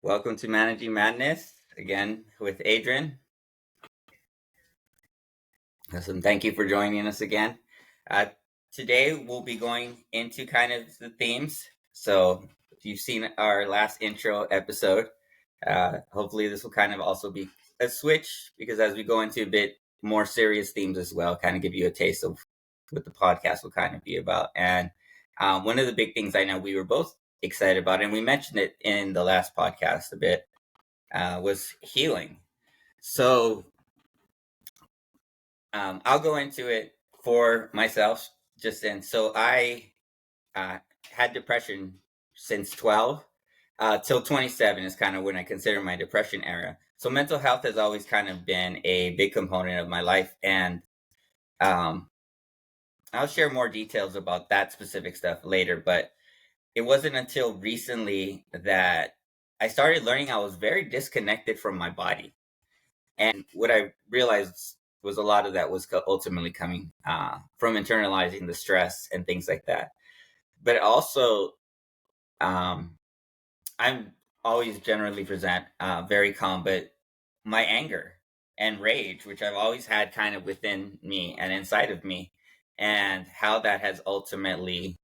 Welcome to Managing Madness again with Adrian. Awesome. Thank you for joining us again. Uh, Today we'll be going into kind of the themes. So if you've seen our last intro episode, hopefully this will kind of also be a switch because as we go into a bit more serious themes as well, kind of give you a taste of what the podcast will kind of be about. And one of the big things I know we were both excited about, and we mentioned it in the last podcast a bit, was healing. So I'll go into it for myself just then. So I had depression since 12 till 27 is kind of when I consider my depression era. So mental health has always kind of been a big component of my life. And um, I'll share more details about that specific stuff later. But it wasn't until recently that I started learning I was very disconnected from my body. And what I realized was a lot of that was ultimately coming from internalizing the stress and things like that. But also, um, I'm always generally present very calm, but my anger and rage, which I've always had kind of within me and inside of me, and how that has ultimately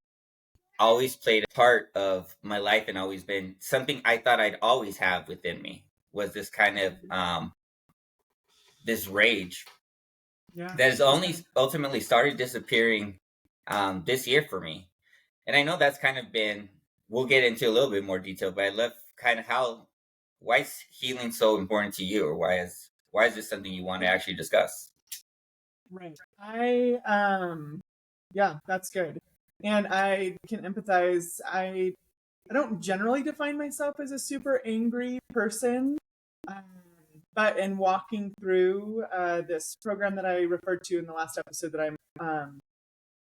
always played a part of my life and always been something I thought I'd always have within me was this kind of this rage that has only ultimately started disappearing this year for me. And I know that's kind of been, we'll get into a little bit more detail, but I love kind of why is healing so important to you, or why is this something you want to actually discuss? Right. Yeah, that's good. And I can empathize. I don't generally define myself as a super angry person. Um, but in walking through this program that I referred to in the last episode that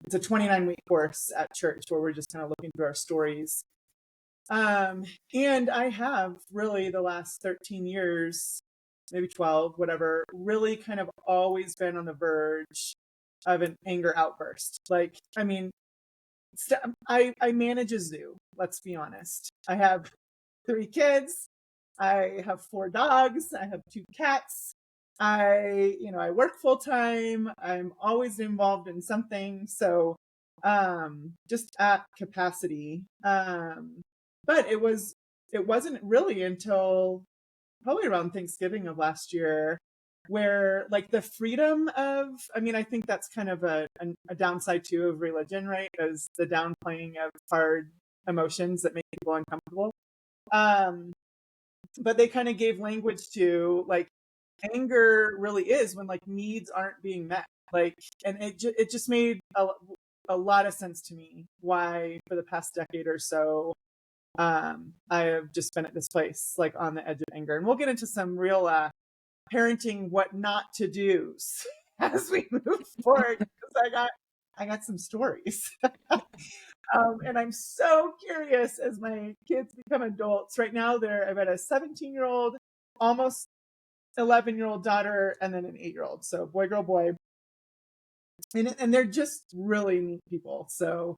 it's a 29-week course at church where we're just kind of looking through our stories. And I have really the last 13 years, maybe 12, whatever, really kind of always been on the verge of an anger outburst. Like, I mean, I manage a zoo, let's be honest. I have 3 kids. I have 4 dogs. I have 2 cats. I work full time. I'm always involved in something. So, just at capacity. But it wasn't really until probably around Thanksgiving of last year where like the freedom of, I mean, I think that's kind of a downside too of religion, right? Is the downplaying of hard emotions that make people uncomfortable. But they kind of gave language to like anger really is when like needs aren't being met. Like, and it just made a lot of sense to me why for the past decade or so I have just been at this place like on the edge of anger. And we'll get into some real parenting what not to do's as we move forward because I got some stories. And I'm so curious as my kids become adults. Right now, I've got a 17-year-old, almost 11-year-old daughter, and then an 8-year-old. So boy, girl, boy, and they're just really neat people. So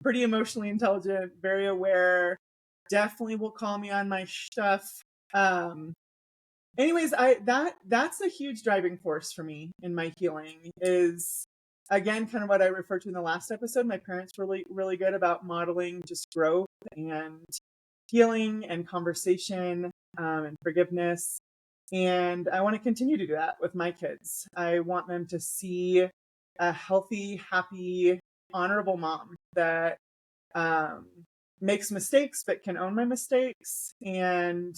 pretty emotionally intelligent, very aware. Definitely will call me on my stuff. Anyways, that's a huge driving force for me in my healing is again kind of what I referred to in the last episode. My parents were really good about modeling just growth and healing and conversation and forgiveness. And I want to continue to do that with my kids. I want them to see a healthy, happy, honorable mom that makes mistakes but can own my mistakes. And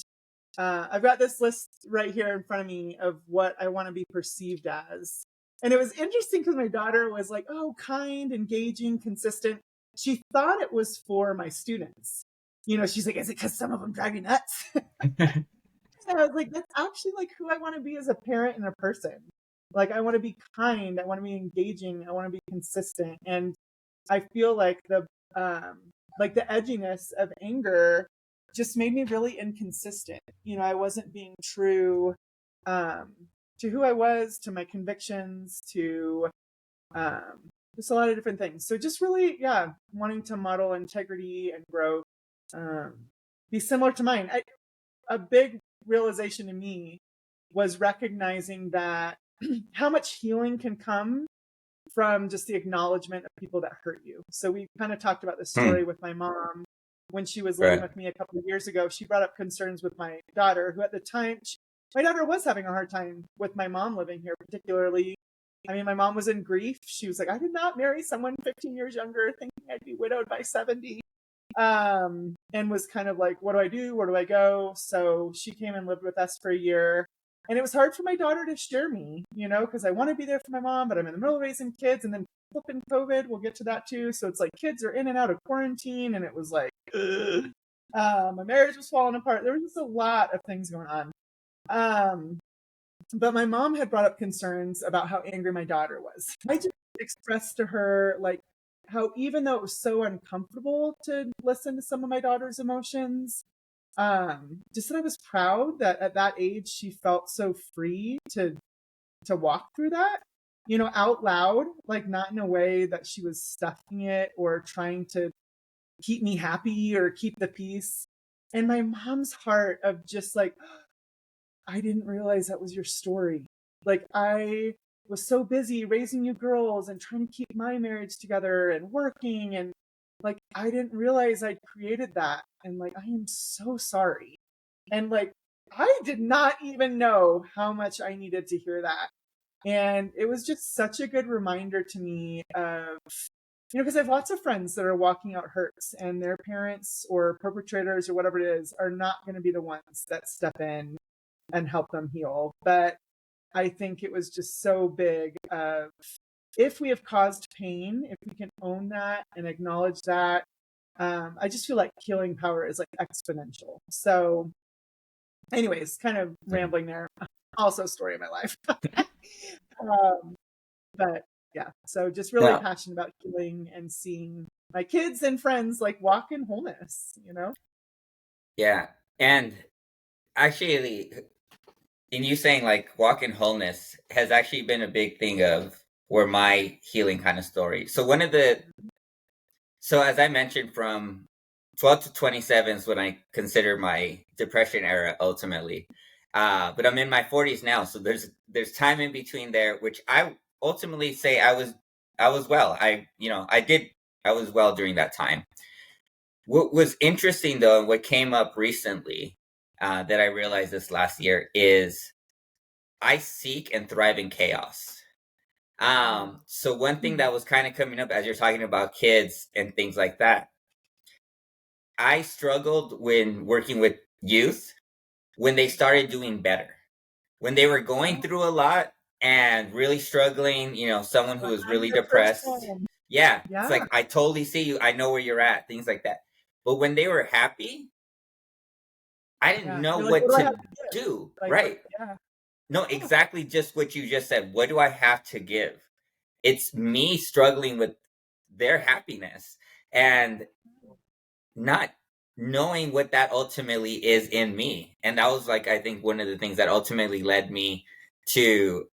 I've got this list right here in front of me of what I want to be perceived as. And it was interesting because my daughter was like, oh, kind, engaging, consistent. She thought it was for my students. She's like, is it because some of them drive you nuts? And I was like, that's actually like who I want to be as a parent and a person. Like, I want to be kind. I want to be engaging. I want to be consistent. And I feel like the edginess of anger just made me really inconsistent. I wasn't being true to who I was, to my convictions, to just a lot of different things. So just really, yeah, wanting to model integrity and growth, be similar to mine. a big realization to me was recognizing that how much healing can come from just the acknowledgement of people that hurt you. So we kind of talked about this story with my mom when she was living Right. with me a couple of years ago. She brought up concerns with my daughter, who at the time, my daughter was having a hard time with my mom living here, particularly. I mean, my mom was in grief. She was like, I did not marry someone 15 years younger thinking I'd be widowed by 70. And was kind of like, what do I do? Where do I go? So she came and lived with us for a year. And it was hard for my daughter to share me, you know, because I want to be there for my mom, but I'm in the middle of raising kids, and then flipping COVID. We'll get to that too. So it's like kids are in and out of quarantine, and it was like, my marriage was falling apart. There was just a lot of things going on. But my mom had brought up concerns about how angry my daughter was. I just expressed to her, like, how even though it was so uncomfortable to listen to some of my daughter's emotions, just that I was proud that at that age she felt so free to walk through that, you know, out loud, like not in a way that she was stuffing it or trying to keep me happy or keep the peace. And my mom's heart of just like, I didn't realize that was your story. Like, I was so busy raising you girls and trying to keep my marriage together and working, and like I didn't realize I'd created that, and like I am so sorry. And like I did not even know how much I needed to hear that. And it was just such a good reminder to me of, you know, because I have lots of friends that are walking out hurts, and their parents or perpetrators or whatever it is are not going to be the ones that step in and help them heal. But I think it was just so big of, if we have caused pain, if we can own that and acknowledge that, I just feel like healing power is like exponential. So anyways, kind of rambling there. Also a story of my life. But yeah, so just really No. passionate about healing and seeing my kids and friends like walk in wholeness, you know? Yeah. And actually, in you saying like walk in wholeness has actually been a big thing of where my healing kind of story. So as I mentioned, from 12 to 27 is when I consider my depression era ultimately. But I'm in my 40s now, so there's time in between there, which I ultimately say I was well. I was well during that time. What was interesting though, and what came up recently, that I realized this last year, is I seek and thrive in chaos. So one thing that was kind of coming up as you're talking about kids and things like that, I struggled when working with youth when they started doing better. When they were going through a lot and really struggling, someone who was really depressed. 100%. Yeah, it's Yeah. like, I totally see you. I know where you're at, things like that. But when they were happy, I didn't Yeah. know You're like, what what do I have to to give? do. Like, what? Right. Yeah. No, Yeah. exactly just what you just said. What do I have to give? It's me struggling with their happiness and not knowing what that ultimately is in me. And that was like, I think one of the things that ultimately led me to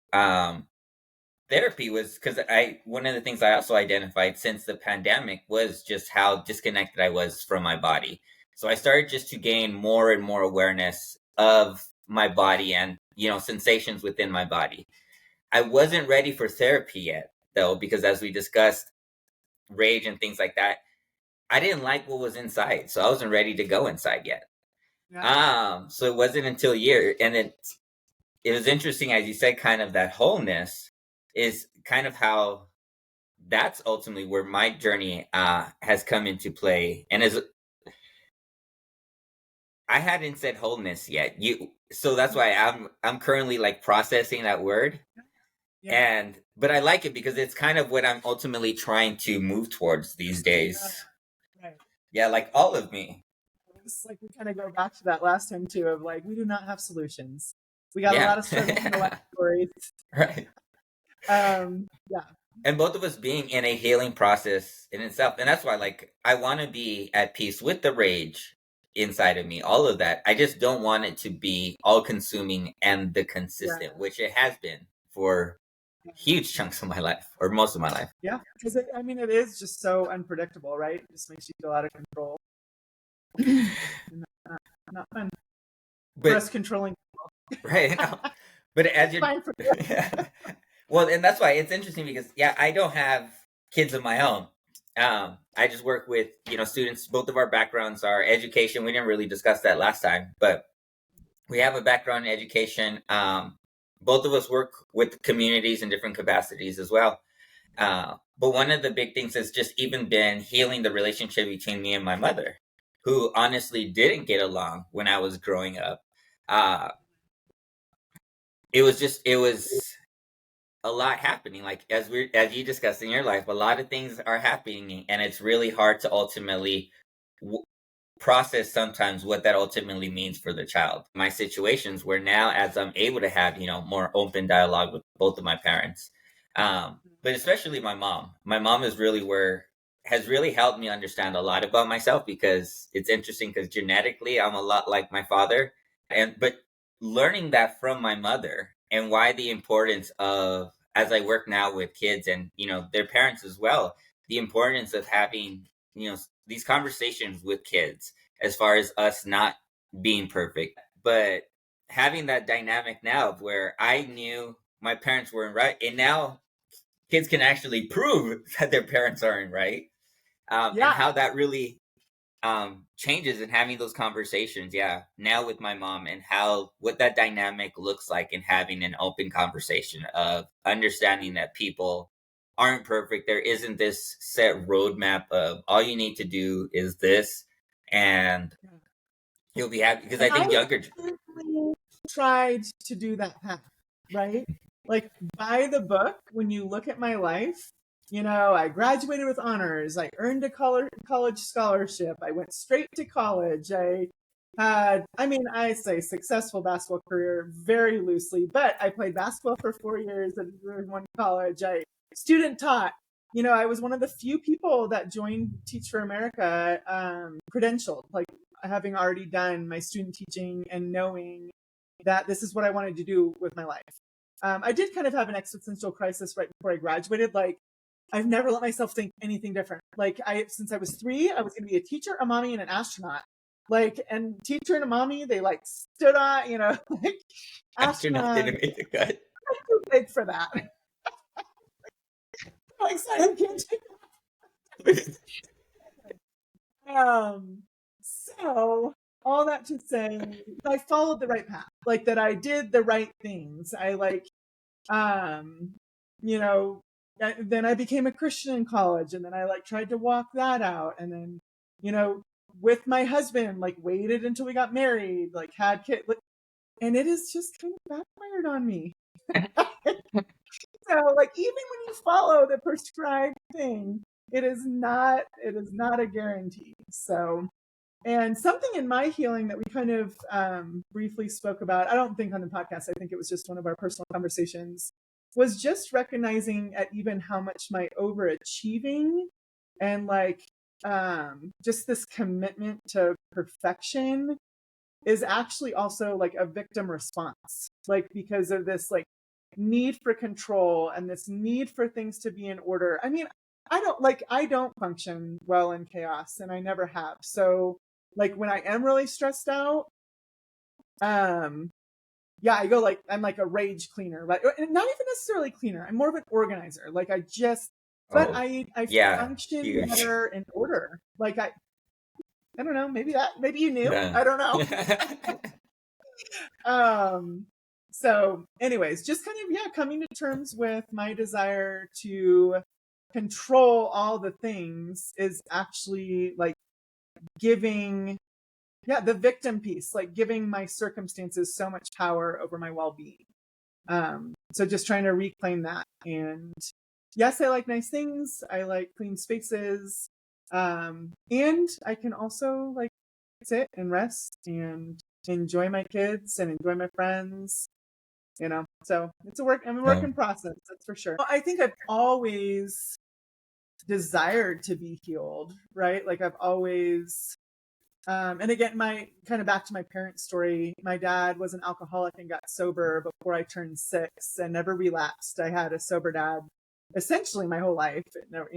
therapy, was because one of the things I also identified since the pandemic was just how disconnected I was from my body. So I started just to gain more and more awareness of my body and, sensations within my body. I wasn't ready for therapy yet, though, because as we discussed, rage and things like that, I didn't like what was inside, so I wasn't ready to go inside yet. Yeah. So it wasn't until a year, and it was interesting, as you said, kind of that wholeness is kind of how that's ultimately where my journey has come into play. And as I hadn't said wholeness yet, so that's why I'm currently like processing that word. Yeah. But I like it because it's kind of what I'm ultimately trying to move towards these days. Right. Yeah, like all of me. It's like we kind of go back to that last time too of like, we do not have solutions. We got a Yeah. lot of struggles in the life stories. Right. Yeah. And both of us being in a healing process in itself. And that's why, like, I want to be at peace with the rage inside of me, all of that. I just don't want it to be all consuming and the Yeah. consistent, which it has been for huge chunks of my life, or most of my life. Yeah. Because I mean, it is just so unpredictable, right? It just makes you feel out of control. Not fun. for but us controlling. right. But as you're, Fine for you. well, and that's why it's interesting because yeah, I don't have kids of my own. I just work with students. Both of our backgrounds are education. We didn't really discuss that last time, but we have a background in education. Both of us work with communities in different capacities as well. But one of the big things has just even been healing the relationship between me and my mother, who honestly didn't get along when I was growing up. Uh, it was a lot happening. Like as you discussed in your life, a lot of things are happening, and it's really hard to ultimately process sometimes what that ultimately means for the child. My situations where now, as I'm able to have more open dialogue with both of my parents, but especially my mom. My mom is really where has really helped me understand a lot about myself, because it's interesting because genetically I'm a lot like my father, and but learning that from my mother and why the importance of, as I work now with kids and their parents as well, the importance of having these conversations with kids as far as us not being perfect, but having that dynamic now of where I knew my parents weren't right, and now kids can actually prove that their parents aren't right, and Yeah. how that really changes in having those conversations. Yeah, now with my mom, and how what that dynamic looks like in having an open conversation of understanding that people aren't perfect. There isn't this set roadmap of all you need to do is this, and you'll be happy. Because And I I think younger, definitely tried to do that path, right? Like by the book, when you look at my life, I graduated with honors. I earned a college scholarship. I went straight to college. I say successful basketball career very loosely, but I played basketball for 4 years at one college. I student taught. I was one of the few people that joined Teach for America, credentialed, like having already done my student teaching and knowing that this is what I wanted to do with my life. I did kind of have an existential crisis right before I graduated. Like, I've never let myself think anything different. Like, since I was 3, I was going to be a teacher, a mommy, and an astronaut. Like, and teacher and a mommy, they like stood on, like astronaut astronaut, didn't make the cut. too big for that. Like, sorry, I can't so all that to say, I followed the right path, like that I did the right things. I like, um, you know, then I became a Christian in college, and then I like tried to walk that out, and then, you know, with my husband, like waited until we got married, like had kids, like, and it has just kind of backfired on me. So like even when you follow the prescribed thing, it is not a guarantee. So, and something in my healing that we kind of briefly spoke about, I don't think on the podcast, I think it was just one of our personal conversations, was just recognizing at even how much my overachieving and like just this commitment to perfection is actually also like a victim response, like because of this like need for control and this need for things to be in order. I mean, I don't function well in chaos, and I never have. So like when I am really stressed out, um yeah, I go like I'm like a rage cleaner, like not even necessarily cleaner. I'm more of an organizer. Like I just but Oh, I yeah, function huge. better in order. Like I don't know, maybe you knew. Yeah. I don't know. um so anyways, just kind of yeah, coming to terms with my desire to control all the things is actually like giving yeah, the victim piece, like giving my circumstances so much power over my well-being. So just trying to reclaim that. And yes, I like nice things, I like clean spaces, and I can also like sit and rest and enjoy my kids and enjoy my friends, so I'm a work Yeah. in process, that's for sure. I think I've always desired to be healed, right? Like I've always and again, my kind of back to my parents' story, my dad was an alcoholic and got sober before I turned 6 and never relapsed. I had a sober dad essentially my whole life. It never,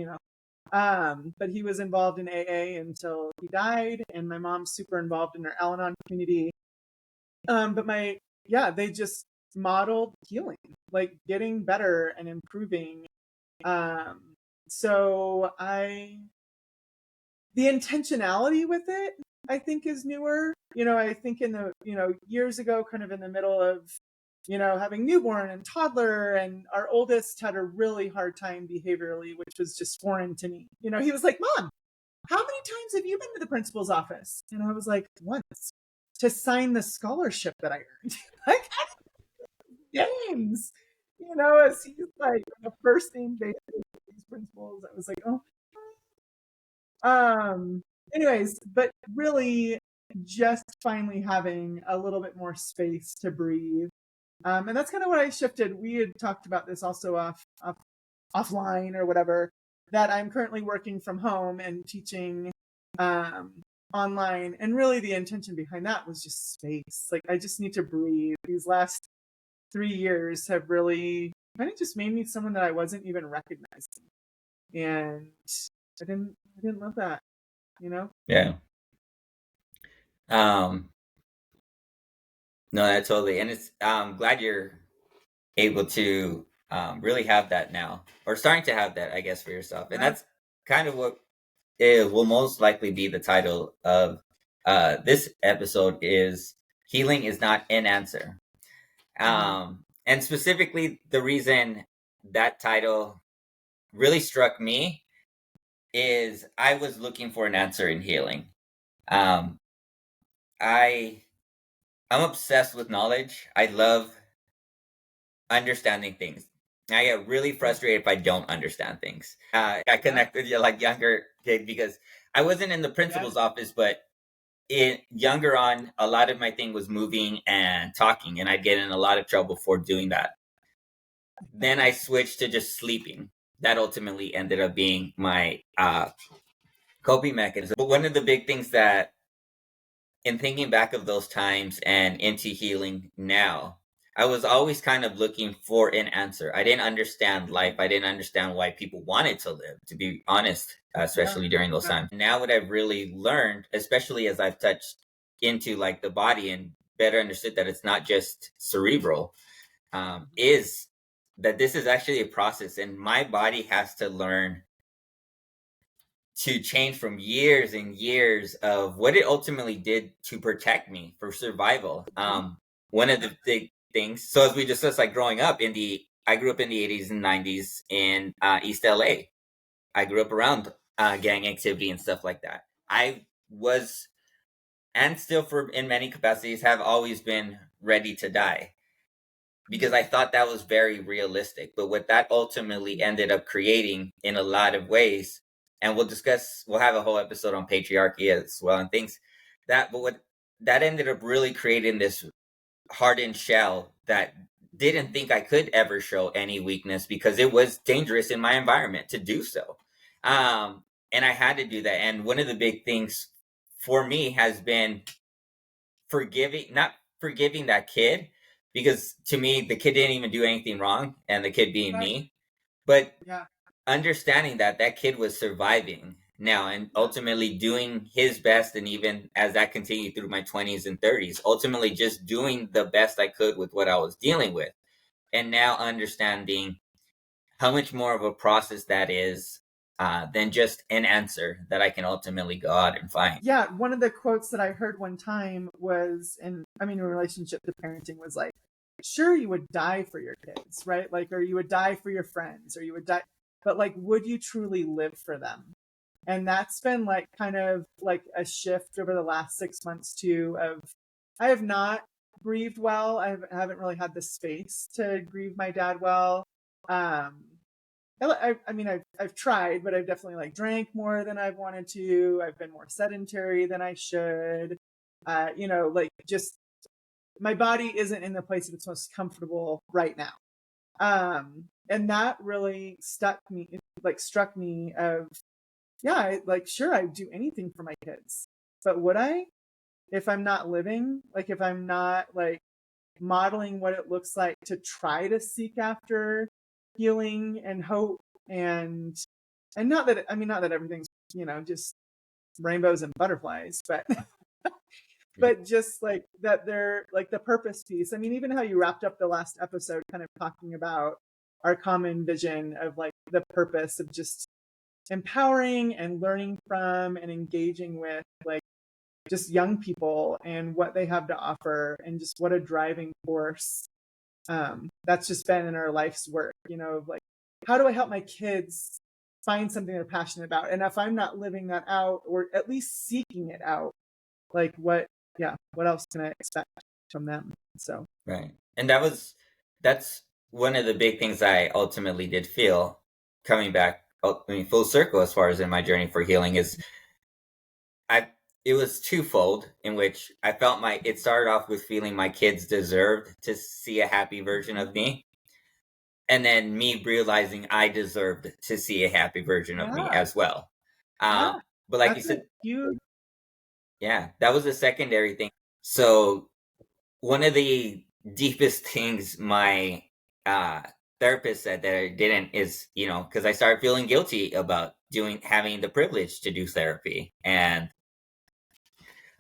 but he was involved in AA until he died, and my mom's super involved in her Al-Anon community. But they just modeled healing, like getting better and improving. Um, so the intentionality with it, I think, is newer. I think in the, years ago, kind of in the middle of, having newborn and toddler, and our oldest had a really hard time behaviorally, which was just foreign to me. He was like, Mom, how many times have you been to the principal's office? And I was like, once, to sign the scholarship that I earned. Like, games, as he's like the first name basis of these principals. I was like, oh. Um, Anyways, but really just finally having a little bit more space to breathe. And that's kind of what I shifted. We had talked about this also offline or whatever, that I'm currently working from home and teaching online. And really the intention behind that was just space. Like, I just need to breathe. These last 3 years have really kind of just made me someone that I wasn't even recognizing. And I didn't love that, Yeah. No, that totally. And it's glad you're able to really have that now, or starting to have that, I guess, for yourself. And that's kind of what it will most likely be the title of this episode, is Healing is Not an Answer. And specifically, the reason that title really struck me is I was looking for an answer in healing. Um, I'm obsessed with knowledge. I love understanding things. I get really frustrated if I don't understand things. I connect with you like younger kid because I wasn't in the principal's office, but younger on, a lot of my thing was moving and talking, and I'd get in a lot of trouble for doing that. Then I switched to just sleeping. That ultimately ended up being my coping mechanism. But one of the big things that, in thinking back of those times and into healing now, I was always kind of looking for an answer. I didn't understand life. I didn't understand why people wanted to live, to be honest, especially during those times. Now, what I've really learned, especially as I've touched into like the body and better understood that it's not just cerebral, is that this is actually a process, and my body has to learn to change from years and years of what it ultimately did to protect me for survival. One of the big things, so as we discussed, like growing up I grew up in the 80s and 90s in East LA. I grew up around gang activity and stuff like that. I was, and still for in many capacities, have always been ready to die, because I thought that was very realistic. But what that ultimately ended up creating in a lot of ways, and we'll have a whole episode on patriarchy as well and things but what that ended up really creating this hardened shell that didn't think I could ever show any weakness, because it was dangerous in my environment to do so. And I had to do that. And one of the big things for me has been not forgiving that kid, because to me the kid didn't even do anything wrong, and the kid being me, but understanding that that kid was surviving now and ultimately doing his best. And even as that continued through my 20s and 30s, ultimately just doing the best I could with what I was dealing with, and now understanding how much more of a process that is than just an answer that I can ultimately go out and find. Yeah, one of the quotes that I heard one time was, in relationship to parenting, was like, sure, you would die for your kids, right? Like, or you would die for your friends, or you would die, but like, would you truly live for them? And that's been like kind of like a shift over the last 6 months too. Of, I have not grieved well. I haven't really had the space to grieve my dad well. I've tried, but I've definitely like drank more than I've wanted to. I've been more sedentary than I should. Like, just my body isn't in the place that it's most comfortable right now. And that really struck me of, sure, I'd do anything for my kids, but would I, if I'm not living, like if I'm not like modeling what it looks like to try to seek after healing and hope, and not that everything's just rainbows and butterflies, but but just like that they're like the purpose piece. I mean, even how you wrapped up the last episode kind of talking about our common vision of like the purpose of just empowering and learning from and engaging with like just young people and what they have to offer and just what a driving force that's just been in our life's work, you know, like how do I help my kids find something they're passionate about? And if I'm not living that out or at least seeking it out, like what else can I expect from them? So Right. And that's one of the big things I ultimately did feel coming back, I mean, full circle as far as in my journey for healing is I it was twofold in which I felt it started off with feeling my kids deserved to see a happy version of me. And then me realizing I deserved to see a happy version of me yeah, as well. yeah, But like you that's a said, huge yeah, that was a secondary thing. So one of the deepest things my uh, therapist said that I didn't is, because I started feeling guilty about having the privilege to do therapy and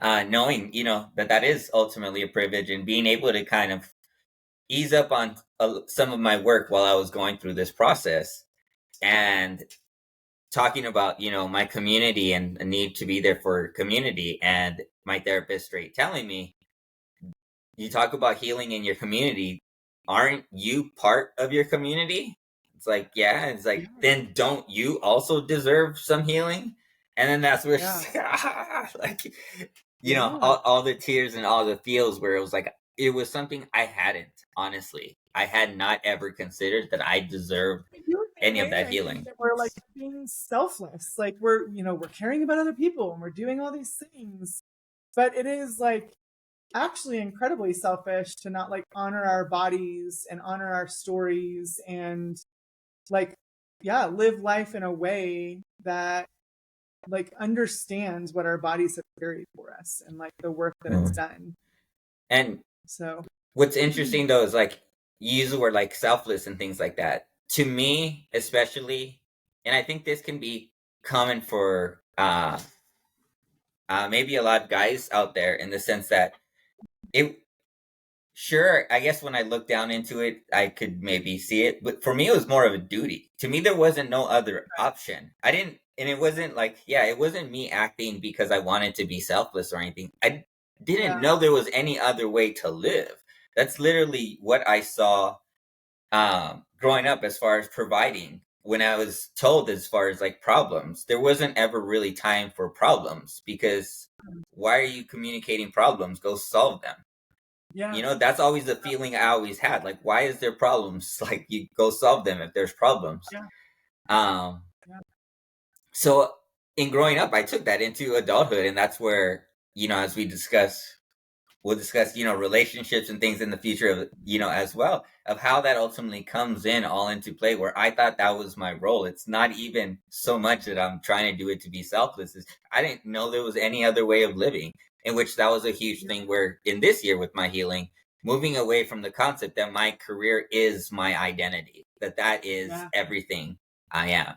knowing, that is ultimately a privilege and being able to kind of ease up on some of my work while I was going through this process and talking about, my community and a need to be there for community and my therapist straight telling me, you talk about healing in your community. Aren't you part of your community? It's like, yeah. It's like, yeah, then don't you also deserve some healing? And then that's where, yeah, like, yeah. all the tears and all the feels where it was like, it was something I hadn't, honestly. I had not ever considered that I deserved I feel the same any of way. that I think healing. that we're like being selfless. Like we're caring about other people and we're doing all these things. But it is like actually incredibly selfish to not like honor our bodies and honor our stories and like yeah, live life in a way that like understands what our bodies have carried for us and like the work that it's Mm. done. And So what's interesting though is like you use the word like selfless and things like that. To me, especially, and I think this can be common for maybe a lot of guys out there in the sense that it sure, I guess when I look down into it, I could maybe see it. But for me, it was more of a duty. To me, there wasn't no other option. I didn't, and it wasn't like, yeah, it wasn't me acting because I wanted to be selfless or anything. I didn't yeah, know there was any other way to live. That's literally what I saw growing up as far as providing. When I was told as far as like problems, there wasn't ever really time for problems because why are you communicating problems? Go solve them. yeah, That's always the feeling I always had. Like, why is there problems? Like, you go solve them if there's problems. yeah, Um, yeah, so in growing up, I took that into adulthood, and that's where, as we'll discuss, relationships and things in the future of, as well, of how that ultimately comes in all into play, where I thought that was my role. It's not even so much that I'm trying to do it to be selfless. I didn't know there was any other way of living, in which that was a huge yeah, thing where in this year with my healing, moving away from the concept that my career is my identity, that is yeah, everything I am.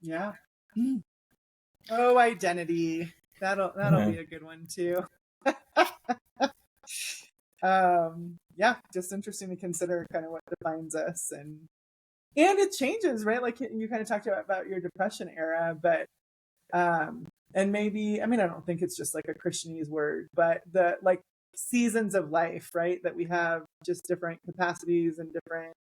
yeah. Oh, identity. That'll be Mhm. a good one too. Yeah, just interesting to consider kind of what defines us and it changes, right? Like you kind of talked about your depression era, but and maybe I mean I don't think it's just like a Christianese word, but the like seasons of life, right? That we have just different capacities and different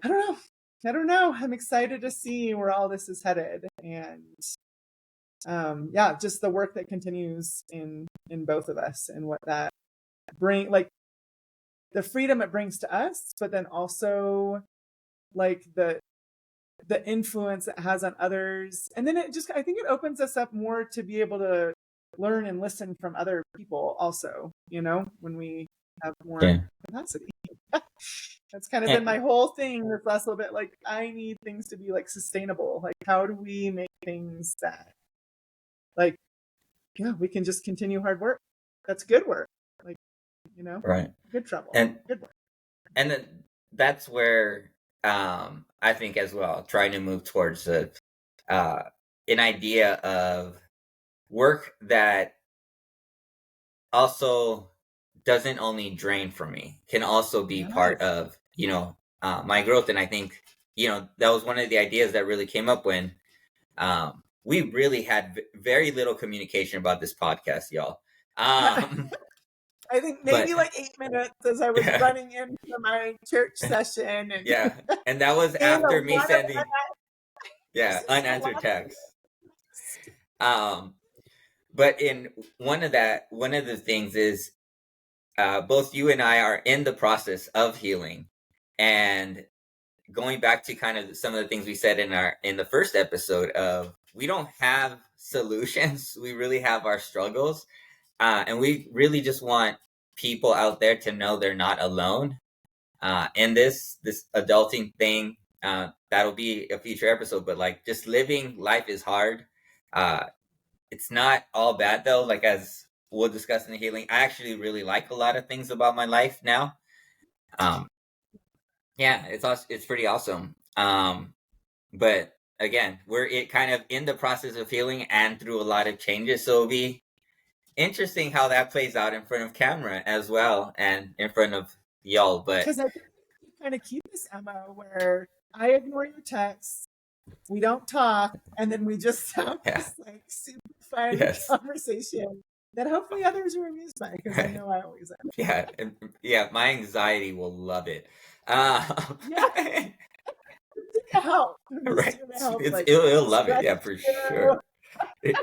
I don't know. I don't know. I'm excited to see where all this is headed and yeah, just the work that continues in both of us and what that bring like the freedom it brings to us, but then also like the influence it has on others. And then it just I think it opens us up more to be able to learn and listen from other people also, when we have more Yeah. capacity. That's kind of been And, my whole thing this last little bit. Like I need things to be like sustainable. Like how do we make things that like yeah, we can just continue hard work. That's good work. Like, right. good trouble. And Good work. and that's where I think as well trying to move towards uh, an idea of work that also doesn't only drain from me, can also be part Yes. of, my growth. And I think, that was one of the ideas that really came up when we really had very little communication about this podcast, y'all. Um, I think but maybe like 8 minutes as I was yeah, running into my church session and yeah. And that was and a after me lot of sending, yeah, a unanswered lot texts. Um, but in one of the things is both you and I are in the process of healing, and going back to kind of some of the things we said in the first episode of we don't have solutions, we really have our struggles, and we really just want people out there to know they're not alone in this adulting thing. That'll be a future episode, but like just living life is hard. uh it's not all bad though, like as we'll discuss in the healing. I actually really like a lot of things about my life now. um yeah, it's pretty awesome. But again, we're kind of in the process of healing and through a lot of changes, so it'll be interesting how that plays out in front of camera as well and in front of y'all. But because I think we kind of keep this MO where I ignore your texts, we don't talk, and then we just have yeah, this like super fun yes, conversation that hopefully others are amused by because I right, know I always am. yeah, yeah. My anxiety will love it. Yeah, it's gonna help. It's Right, gonna help like it'll love it. stress Yeah, for through. sure.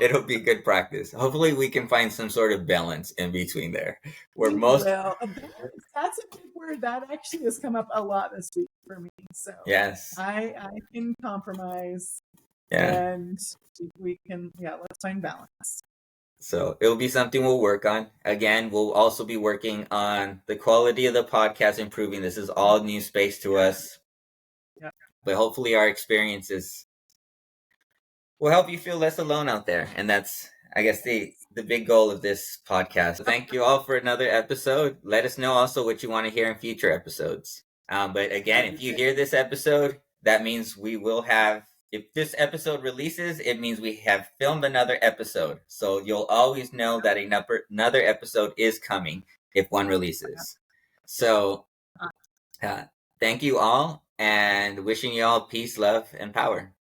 It'll be good practice. Hopefully, we can find some sort of balance in between there, where We most will. That's a big word that actually has come up a lot this week for me. So yes, I can compromise yeah. and we can let's find balance. So it'll be something we'll work on. Again, we'll also be working on the quality of the podcast, improving. This is all new space to us, Yeah. but hopefully, our experiences will help you feel less alone out there, and that's, I guess, the big goal of this podcast. So thank you all for another episode. Let us know also what you want to hear in future episodes. But again, That'd be if you great. hear this episode, that means we will have. If this episode releases, it means we have filmed another episode. So you'll always know that another episode is coming if one releases. So uh, thank you all, and wishing you all peace, love, and power.